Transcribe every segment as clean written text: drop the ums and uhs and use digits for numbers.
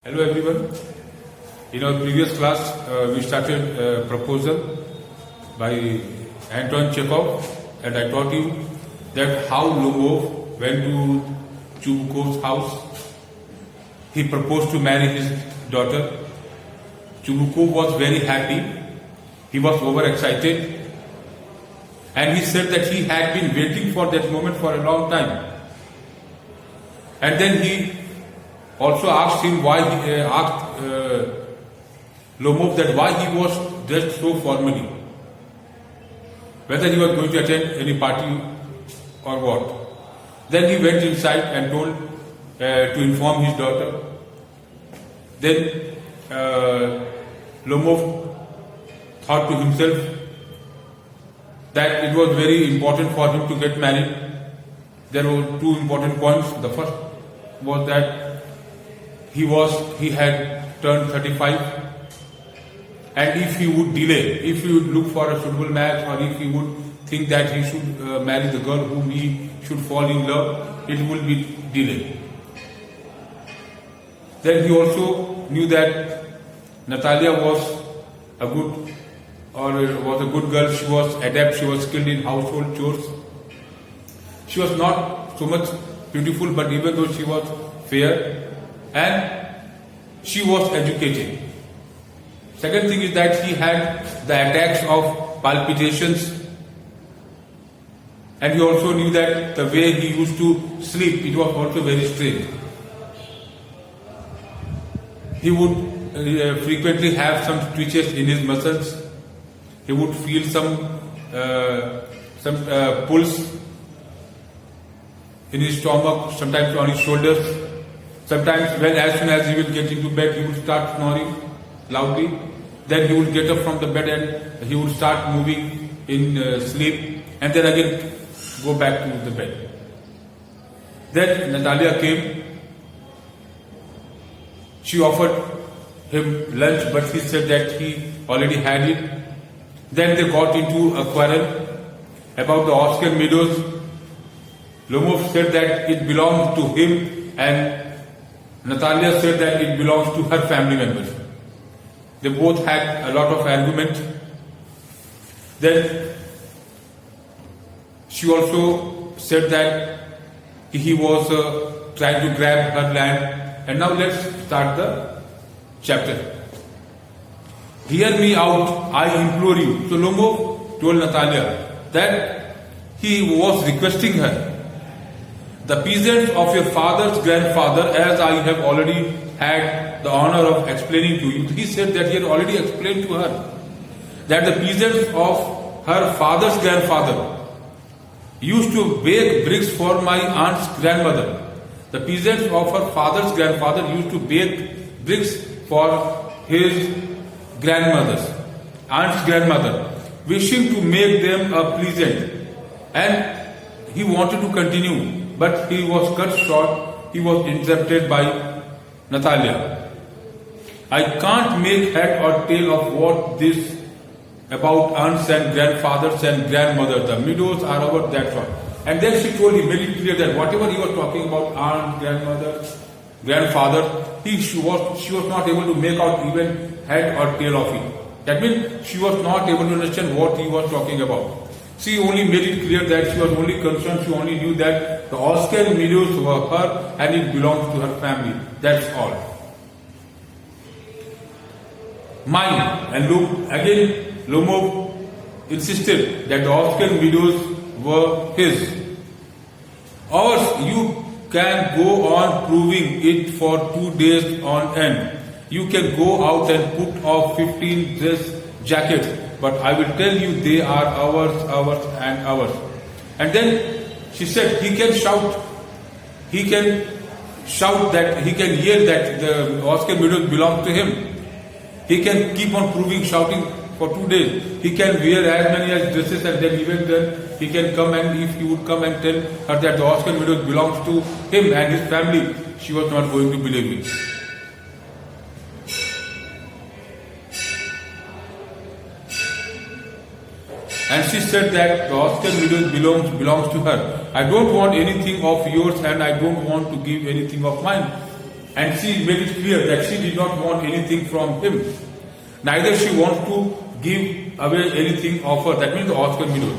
Hello everyone. In our previous class, we started a proposal by Anton Chekhov, and I taught you that how Lomov went to Chubukov's house. He proposed to marry his daughter. Chubukov was very happy. He was overexcited, and he said that he had been waiting for that moment for a long time. And then he also asked him why he asked Lomov that why he was dressed so formally, whether he was going to attend any party or what. Then he went inside and told to inform his daughter. Then Lomov thought to himself that it was very important for him to get married. There were two important points. The first was that he had turned 35, and if he would delay, if he would look for a suitable match, or if he would think that he should marry the girl whom he should fall in love, it will be delayed. Then he also knew that Natalia was a good girl. She was adept, she was skilled in household chores. She was not so much beautiful, but even though she was fair, and she was educated. Second thing is that he had the attacks of palpitations, and he also knew that the way he used to sleep, it was also very strange. He would frequently have some twitches in his muscles. He would feel some pulse in his stomach, sometimes on his shoulders. Sometimes as soon as he will get into bed, he would start snoring loudly. Then he would get up from the bed and he would start moving in sleep, and then again go back to the bed. Then Natalia came. She offered him lunch, but he said that he already had it. Then they got into a quarrel about the Oscar Meadows. Lomov said that it belonged to him, and Natalia said that it belongs to her family members. They both had a lot of argument. Then she also said that he was trying to grab her land. And now let's start the chapter. Hear me out, I implore you. So Lomov told Natalia that he was requesting her. The peasants of your father's grandfather, as I have already had the honor of explaining to you, he said that he had already explained to her that the peasants of her father's grandfather used to bake bricks for my aunt's grandmother. The peasants of her father's grandfather used to bake bricks for his grandmother's, aunt's grandmother, wishing to make them a present. And he wanted to continue, but he was cut short. He was interrupted by Natalia. I can't make head or tail of what this about aunts and grandfathers and grandmothers. The Meadows are our, that's all. And then she told him, made it clear that whatever he was talking about, aunt, grandmother, grandfather, she was not able to make out even head or tail of it. That means she was not able to understand what he was talking about. She only made it clear that she was only concerned, she only knew that the Oscar Meadows were her and it belongs to her family. That's all. Mine. And look, again, Lomov insisted that the Oscar Meadows were his. Ours, you can go on proving it for 2 days on end. You can go out and put off 15 dress jackets, but I will tell you they are ours, ours and ours. And then she said he can shout that, he can yell that the Oscar Meadows belongs to him. He can keep on proving, shouting for 2 days. He can wear as many as dresses, and then even then he can come, and if he would come and tell her that the Oscar Meadows belongs to him and his family, she was not going to believe it. And she said that the Oscar Meadows belongs to her. I don't want anything of yours, and I don't want to give anything of mine. and she made it clear that she did not want anything from him. Neither she wants to give away anything offered. That means the Oscar meadows.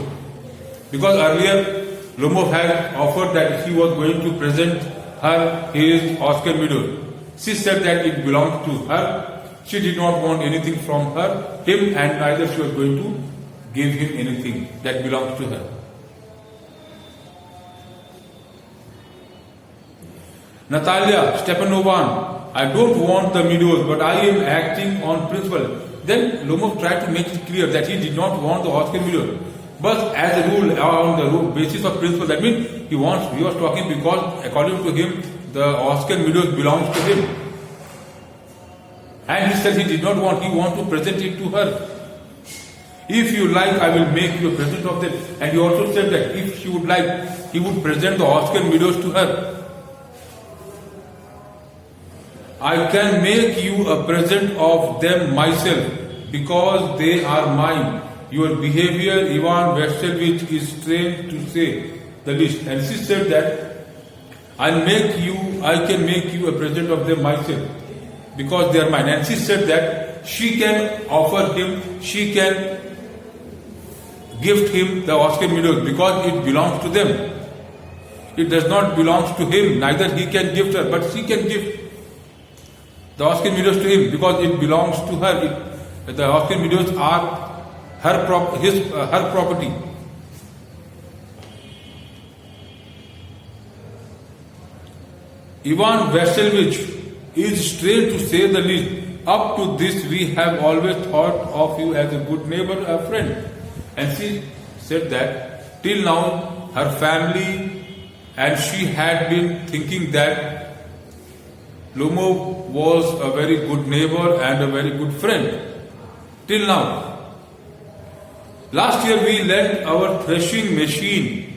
Because earlier Lomov had offered that he was going to present her his Oscar meadows. She said that it belonged to her. She did not want anything from him, and neither she was going to give him anything that belongs to her. Natalia Stepanova, I don't want the meadows, but I am acting on principle. Then Lomov tried to make it clear that he did not want the Oscar meadows. But as a rule, on the basis of principle, that means he was talking because according to him, the Oscar meadows belongs to him. And he said he did not want, he wanted to present it to her. If you like, I will make you a present of them. And he also said that if she would like, he would present the Oscar meadows to her. I can make you a present of them myself because they are mine. Your behavior, Ivan Vestelvich, is strange to say the least. And she said that I can make you a present of them myself because they are mine. And she said that she can offer him, she can gift him the Oscar meadows because it belongs to them. It does not belong to him. Neither he can gift her, but she can gift the Oscar meadows to him because it belongs to her. The Oscar meadows are her property. Ivan Vestelvich is strange to say the least. Up to this, we have always thought of you as a good neighbor, a friend. And she said that till now, her family and she had been thinking that Lomov was a very good neighbor and a very good friend. Till now. Last year we lent our threshing machine,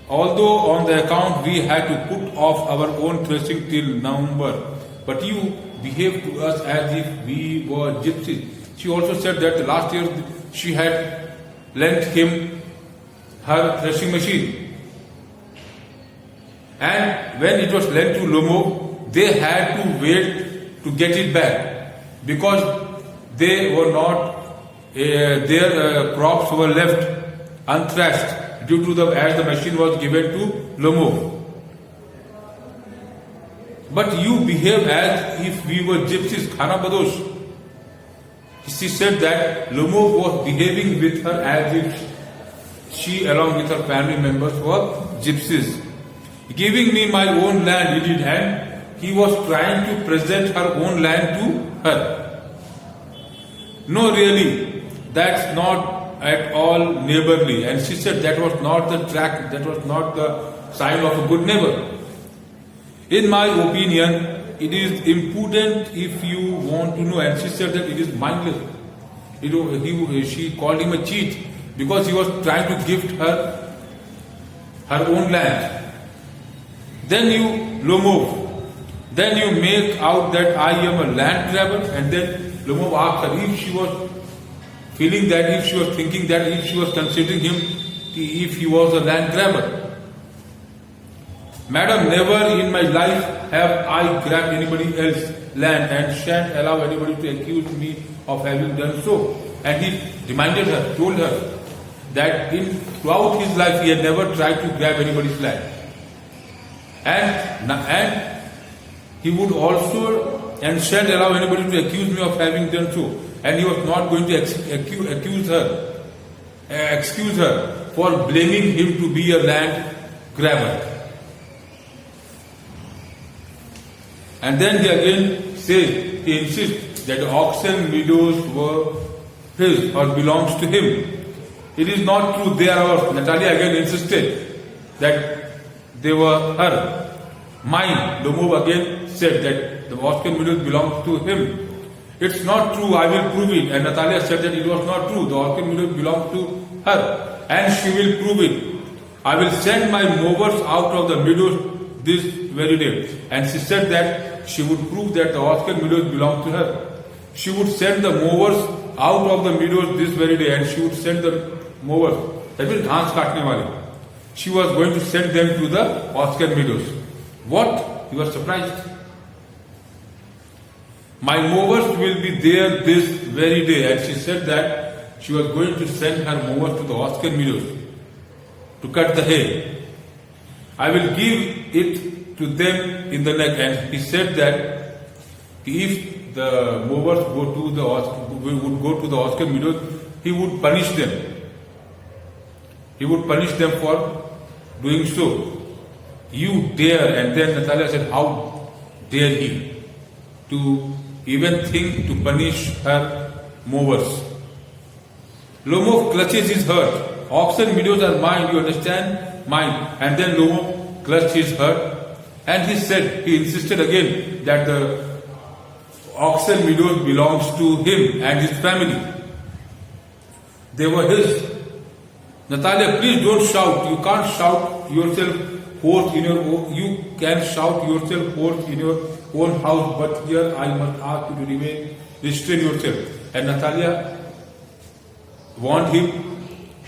although on the account we had to put off our own threshing till November. But you behaved to us as if we were gypsies. She also said that last year she had lent him her threshing machine. And when it was lent to Lomov, they had to wait to get it back because they were not their crops were left unthrashed due to as the machine was given to Lomov. But you behave as if we were gypsies, Khana Badosh. She said that Lomov was behaving with her as if she along with her family members were gypsies. Giving me my own land, he did, and he was trying to present her own land to her. No, really. That's not at all neighborly. And she said that was not the track, that was not the sign of a good neighbor. In my opinion, it is impudent if you want to know. And she said that it is mindless. She called him a cheat because he was trying to gift her own land. Then you, Lomov, then you make out that I am a land grabber. And then Lomov asked her if she was feeling that, if she was thinking that, if she was considering him, if he was a land grabber. Madam, never in my life have I grabbed anybody else's land and shan't allow anybody to accuse me of having done so. And he reminded her, told her that throughout his life he had never tried to grab anybody's land. And he would also and shan't allow anybody to accuse me of having done so. And he was not going to excuse her for blaming him to be a land grabber. And then he again says, he insists that the auction meadows were his or belongs to him. It is not true, they are ours. Natalia again insisted that they were her. Mine. Lomov again said that the auction meadows belongs to him. It's not true, I will prove it. And Natalia said that it was not true. The Oscar meadows belonged to her. And she will prove it. I will send my mowers out of the meadows this very day. And she said that she would prove that the Oscar meadows belonged to her. She would send the mowers out of the meadows this very day. And she would send the mowers. That means घास काटने वाले. She was going to send them to the Oscar meadows. What? He was surprised. my mowers will be there this very day. And she said that she was going to send her mowers to the Oscar Meadows to cut the hay. I will give it to them in the neck. And he said that if the mowers would go to the Oscar Meadows, he would punish them. He would punish them for doing so. You dare, and then Natalia said, how dare he to even think to punish her mowers? Lomov clutches his hurt. Oxen meadows are mine, you understand? Mine. And then Lomov clutched his hurt, and he insisted again that the oxen meadows belongs to him and his family. They were his. Natalia, please don't shout. You can't shout yourself hoarse in your own. You can shout yourself hoarse in your own house, but here I must ask you to restrain yourself. And Natalia warned him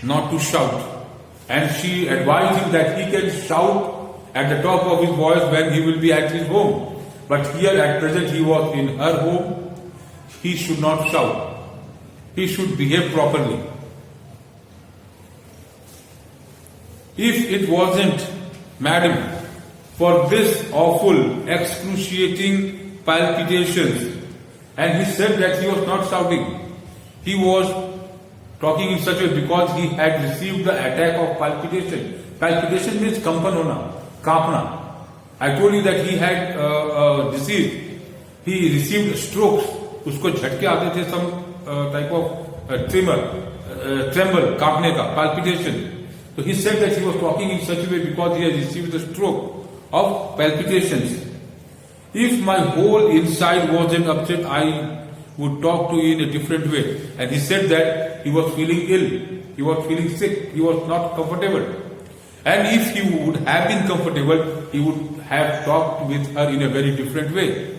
not to shout, and she advised him that he can shout at the top of his voice when he will be at his home. But here at present he was in her home. He should not shout. He should behave properly. If it wasn't, madam, for this awful, excruciating palpitations, and he said that he was not shouting. He was talking in such a way because he had received the attack of palpitation. Palpitation means kampan hona, kaapna. I told you that he had disease. He received strokes. Usko झटके आते थे, some type of tremble, कांपने का, palpitation. So he said that he was talking in such a way because he had received the stroke of palpitations. If my whole inside wasn't upset, I would talk to you in a different way. And he said that he was feeling ill, he was feeling sick, he was not comfortable. And if he would have been comfortable, he would have talked with her in a very different way.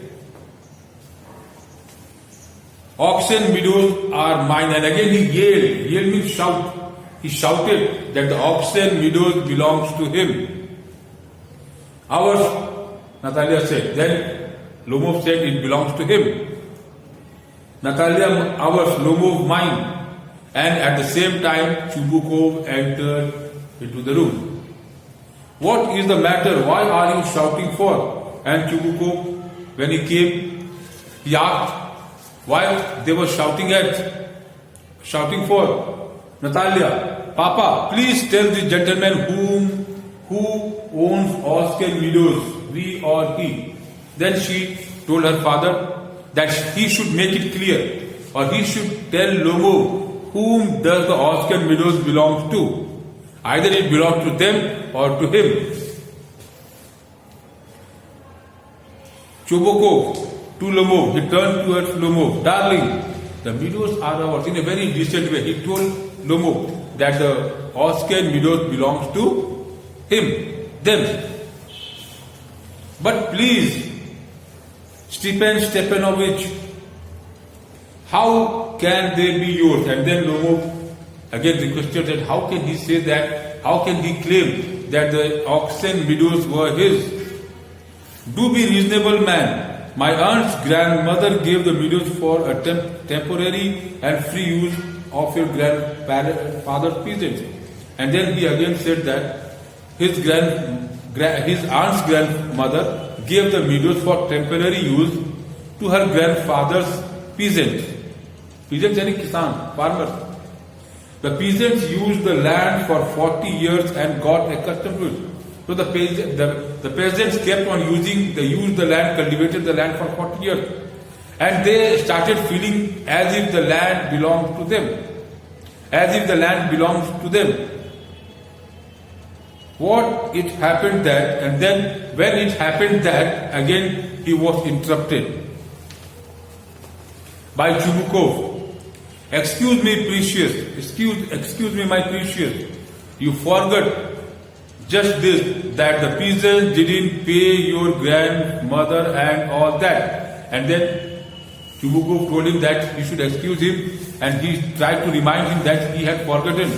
Oxen meadows are mine. And again he yelled. Yell means shout. He shouted that the oxen meadows belongs to him. Ours, Natalia said. Then Lomov said it belongs to him. Natalia, ours, Lomov, mine. And at the same time, Chubukov entered into the room. What is the matter? Why are you shouting for? And Chubukov, when he came, he asked why they were shouting for. Natalia, Papa, please tell the gentleman who owns Oscar Meadows, we or he. Then she told her father that he should make it clear, or he should tell Lomov whom does the Oscar Meadows belong to. Either it belongs to them or to him. Chubukov to Lomov, he turned towards Lomov. Darling, the meadows are ours. In a very decent way, he told Lomov that the Oscar Meadows belongs to him, them. But please, Stepan Stepanovich, how can they be yours? And then Lomov again requested that how can he say that? How can he claim that the oxen meadows were his? Do be reasonable, man. My aunt's grandmother gave the meadows for a temporary and free use of your grandfather's peasants. And then he again said that his aunt's grandmother gave the meadows for temporary use to her grandfather's peasants. Peasants meaning kisan, farmers. The peasants used the land for 40 years and got accustomed to it. So the peasants kept on used the land, cultivated the land for 40 years. And they started feeling as if the land belonged to them. As if the land belongs to them. What it happened that, and then when it happened that, again he was interrupted by Chubukov. Excuse me, precious. Excuse me, my precious. You forgot just this, that the peasants didn't pay your grandmother and all that. And then Chubukov told him that he should excuse him, and he tried to remind him that he had forgotten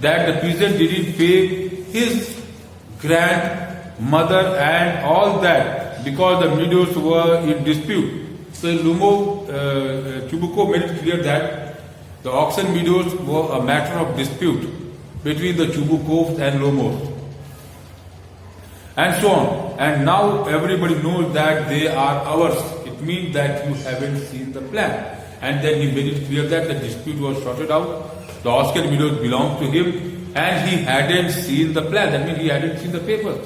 that the peasant didn't pay his grandmother and all that because the meadows were in dispute. So Chubukov made it clear that the auction meadows were a matter of dispute between the Chubukovs and Lomovs, and so on. And now everybody knows that they are ours. It means that you haven't seen the plan. And then he made it clear that the dispute was sorted out. The auction meadows belonged to him, and he hadn't seen the plan. That means he hadn't seen the papers.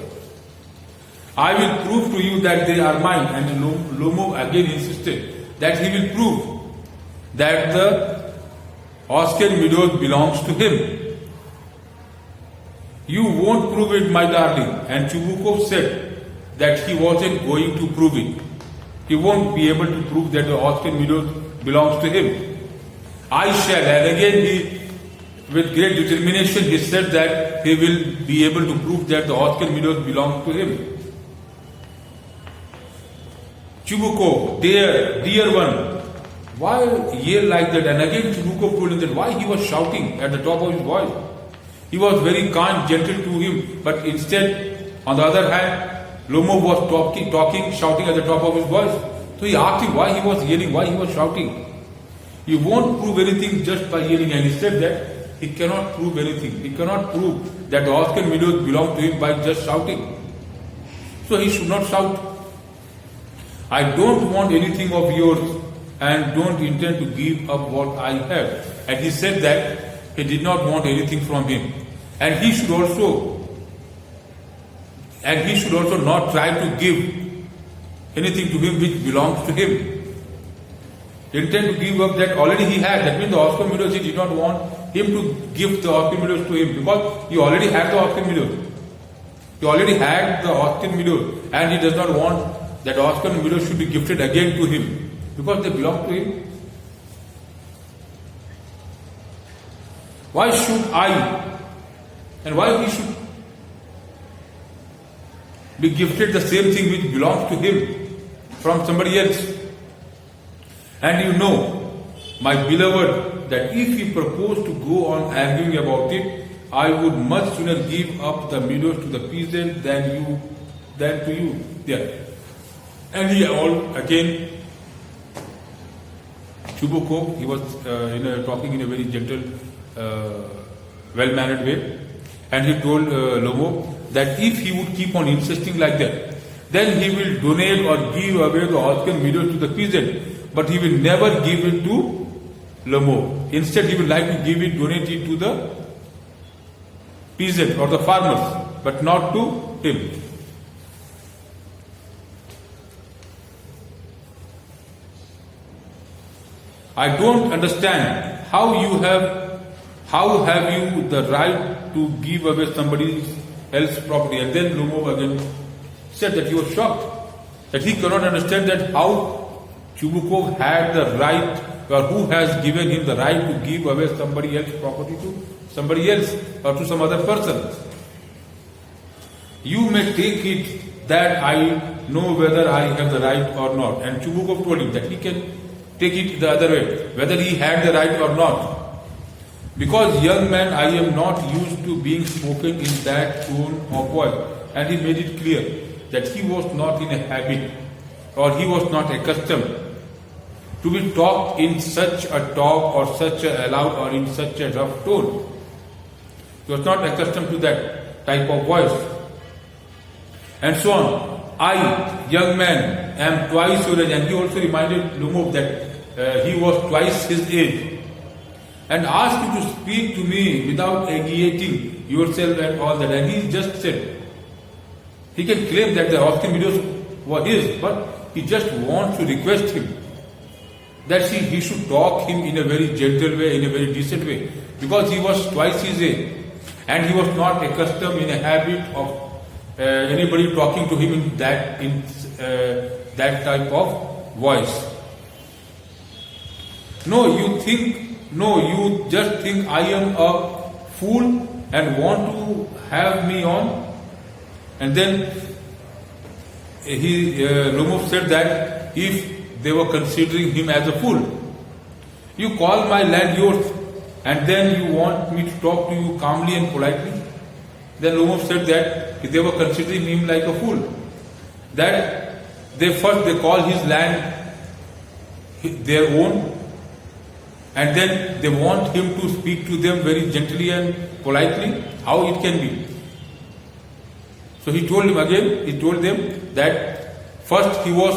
I will prove to you that they are mine. And Lomov again insisted that he will prove that the Austrian meadows belongs to him. You won't prove it, my darling. And Chubukov said that he wasn't going to prove it. He won't be able to prove that the Austrian meadows belongs to him. I shall. And again with great determination he said that he will be able to prove that the Austrian meadows belong to him. Chubukov, dear one, why yell like that? And again Chubukov told him that why he was shouting at the top of his voice. He was very kind, gentle to him, but instead, on the other hand, Lomov was talking, shouting at the top of his voice. So he asked him why he was yelling, why he was shouting. You won't prove anything just by yelling, and he said that he cannot prove anything. He cannot prove that the Austrian meadows belong to him by just shouting. So he should not shout. I don't want anything of yours and don't intend to give up what I have. And he said that he did not want anything from him. And he should also not try to give anything to him which belongs to him. He intended to give up that already he had. That means the Austrian meadows, he did not want him to give the Austrian meadows to him because he already had the Austrian meadows. He already had the Austrian meadows and he does not want that Austrian meadows should be gifted again to him because they belong to him. Why should I and why he should be gifted the same thing which belongs to him from somebody else? And you know, my beloved, that if he proposed to go on arguing about it, I would much sooner give up the meadows to the peasant than to you. Yeah. And he again, Chubukov, he was talking in a very gentle, well-mannered way, and he told Lomov that if he would keep on insisting like that, then he will donate or give away the Austrian meadows to the peasant, but he will never give it to Lomov. Instead, he would like to donate it to the peasant or the farmers, but not to him. I don't understand how have you the right to give away somebody else's property. And then Lomov again said that he was shocked, that he cannot understand that how Chubukov had the right, or who has given him the right to give away somebody else's property to somebody else or to some other person. You may take it that I know whether I have the right or not. And Chubukov told him that he can take it the other way, whether he had the right or not. Because young man, I am not used to being spoken in that tone of voice. And he made it clear that he was not in a habit, or he was not accustomed to be talked in such a talk or such a loud or in such a rough tone. He was not accustomed to that type of voice. And so on. I, young man, am twice your age. And he also reminded Lomov that he was twice his age. And asked you to speak to me without agitating yourself and all that. And he just said, he can claim that the Austrian meadows were his, but he just wants to request him that he should talk him in a very gentle way, in a very decent way, because he was twice his age and he was not accustomed in a habit of anybody talking to him in that type of voice. You just think I am a fool and want to have me on. And then Lomov said that if they were considering him as a fool, you call my land yours and then you want me to talk to you calmly and politely. Then Lomov said that if they were considering him like a fool, that they call his land their own, and then they want him to speak to them very gently and politely. How it can be? So he told him again. He told them that first he was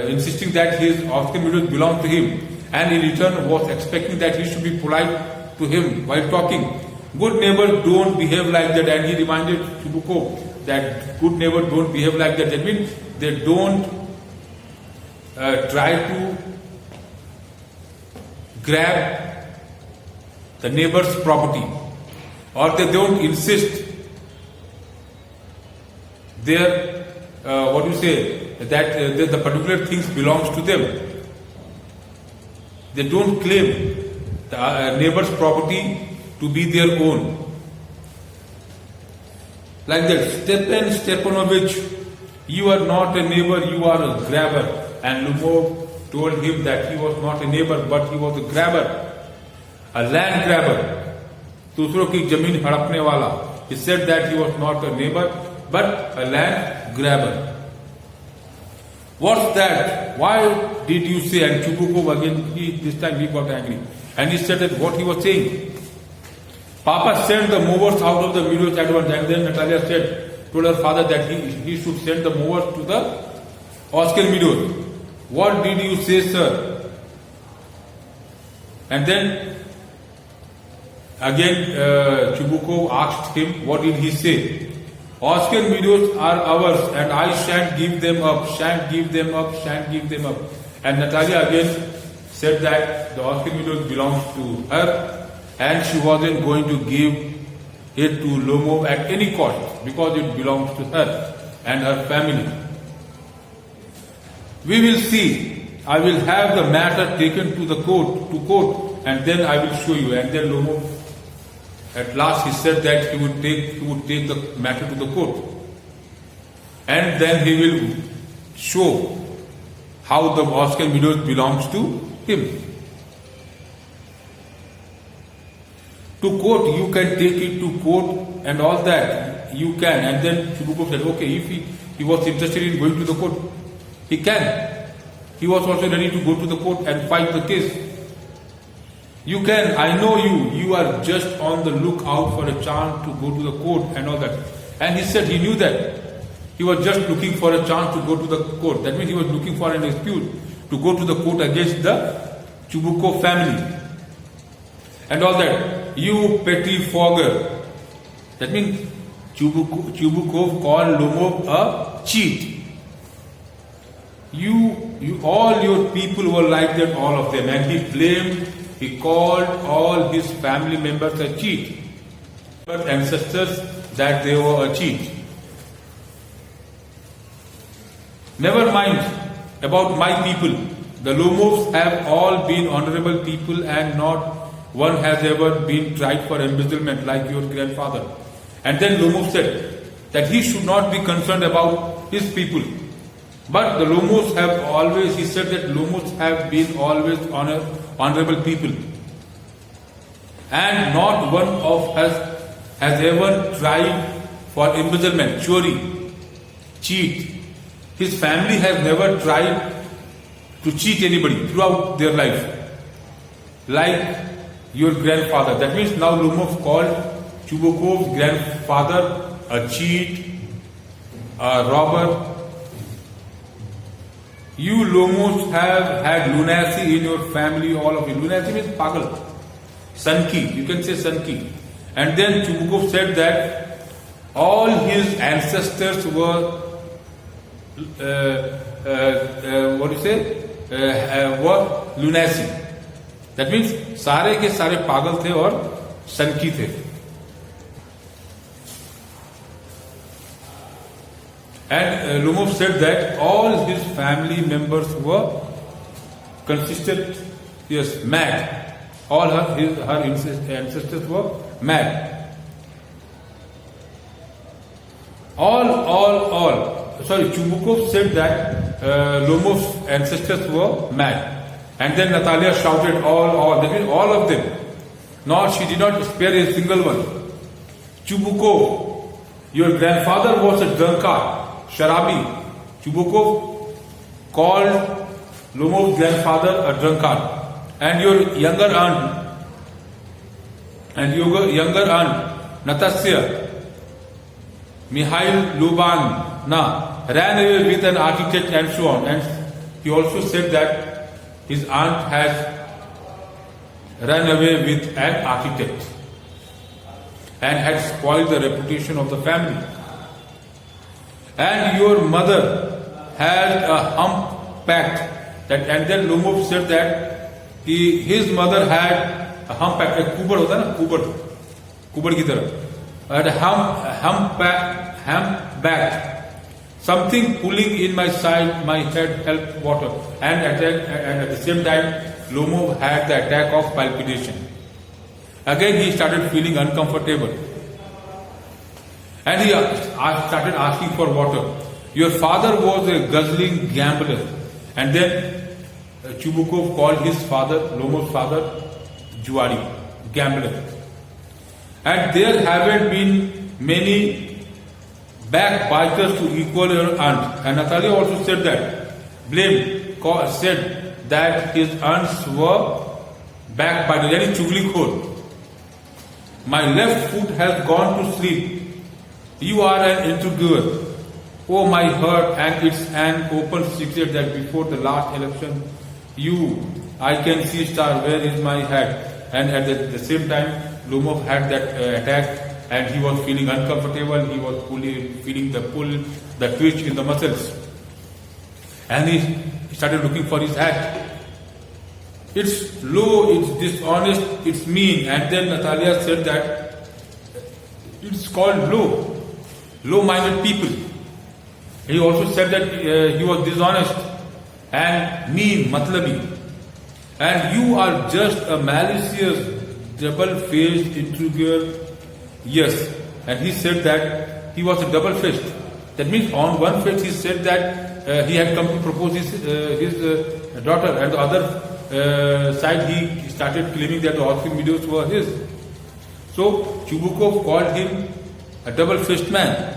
insisting that his Oscar videos belong to him, and in return was expecting that he should be polite to him while talking. Good neighbors don't behave like that, and he reminded Chubukov that good neighbors don't behave like that. That means they don't try to grab the neighbor's property, or they don't insist their that the particular things belongs to them. They don't claim the neighbor's property to be their own. Like that, Stepan Stepanovich, you are not a neighbor, you are a grabber. And Lomov told him that he was not a neighbor, but he was a grabber, a land grabber. दूसरों की जमीन हड़पने वाला. He said that he was not a neighbor, but a land grabber. What's that? Why did you say? And Chubukov again, this time he got angry. And he said that what he was saying. Papa sent the movers out of the videos at once. And then Natalia told her father that he should send the movers to the Oscar videos. What did you say, sir? And then again Chubukov asked him, what did he say? Oscar videos are ours, and I shan't give them up, shan't give them up, shan't give them up. And Natalia again said that the Oscar videos belongs to her, and she wasn't going to give it to Lomov at any cost, because it belongs to her and her family. We will see. I will have the matter taken to the court, and then I will show you. And then Lomov, at last he said that he would take the matter to the court, and then he will show how the Oscar videos belongs to him. To court, you can take it to court and all that. You can. And then Chubukov said, okay, if he was interested in going to the court, he can. He was also ready to go to the court and fight the case. You can. I know you. You are just on the lookout for a chance to go to the court and all that. And he said he knew that. He was just looking for a chance to go to the court. That means he was looking for an excuse to go to the court against the Chubukov family and all that. You petty fogger. That means Chubukov called Lomov a cheat. All your people were like that, all of them. And he called all his family members a cheat. But ancestors that they were a cheat. Never mind about my people. The Lomovs have all been honorable people, and not one has ever been tried for embezzlement like your grandfather. And then Lomov said that he should not be concerned about his people. But the Lomovs have always, he said that Lomovs have been always honorable people. And not one of us has ever tried for embezzlement, chori, cheat. His family has never tried to cheat anybody throughout their life, like your grandfather. That means now Lomov called Chubukov's grandfather a cheat, a robber. You Lomovs have had lunacy in your family, all of you. Lunacy means pagal, sanki. You can say sanki. And then Chubukov said that all his ancestors were were lunacy. That means सारे के सारे पागल थे और सनकी थे. And Lomov said that all his family members were consisted, yes, mad. All her ancestors were mad. Sorry, Chubukov said that Lomov's ancestors were mad. And then Natalia shouted, that means all of them. Nor she did not spare a single one. Chubukov, your grandfather was a drunkard, sharabi. Chubukov called Lomov's grandfather a drunkard, and your younger aunt Natasya Mikhail Lubana ran away with an architect and so on. And he also said that his aunt has run away with an architect and had spoiled the reputation of the family. And your mother had a humpback. And then Lomov said that his mother had a humpback, a kubar hota na, kubar ki tarah, had a humpback, something pulling in my side, my head helped water. And at the same time, Lomov had the attack of palpitation. Again, he started feeling uncomfortable. And he started asking for water. Your father was a guzzling gambler. And then Chubukov called his father, Lomov's father, Juari, gambler. And there haven't been many backbiters to equal your aunt. And Natalia also said that. Said that his aunts were backbiters, yani chugli-khor. My left foot has gone to sleep. You are an interviewer. Oh, my heart, and it's an open secret that before the last election, I can see star, where is my hat? And at the same time, Lomov had that attack and he was feeling uncomfortable, he was feeling the pull, the twitch in the muscles. And he started looking for his hat. It's low, it's dishonest, it's mean. And then Natalia said that it's called low-minded people. He also said that he was dishonest and mean, matlabi. And you are just a malicious, double-faced intriguer. Yes. And he said that he was a double-faced. That means on one face he said that he had come to propose his daughter, and the other side he started claiming that the Oscar videos were his. So Chubukov called him a double-faced man.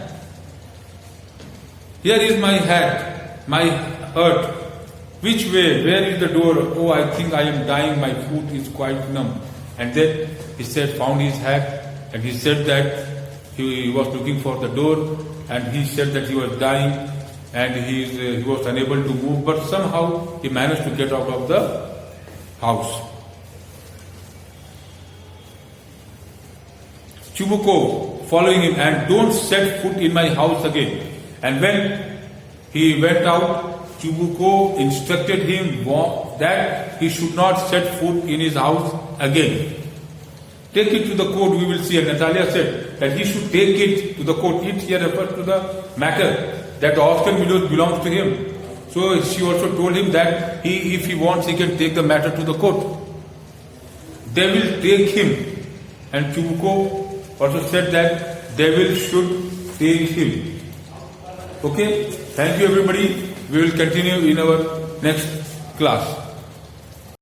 Here is my hat, my hurt. Which way? Where is the door? Oh, I think I am dying. My foot is quite numb. And then he found his hat, and he said that he was looking for the door, and he said that he was dying, and he was unable to move, but somehow he managed to get out of the house. Chubukov following him, and don't set foot in my house again. And when he went out, Chubukov instructed him that he should not set foot in his house again. Take it to the court, we will see. And Natalia said that he should take it to the court. It here refers to the matter that the Oscar videos belongs to him. So she also told him that if he wants, he can take the matter to the court. They will take him. And Chubukov also said that devil should take him. Okay? Thank you everybody. We will continue in our next class.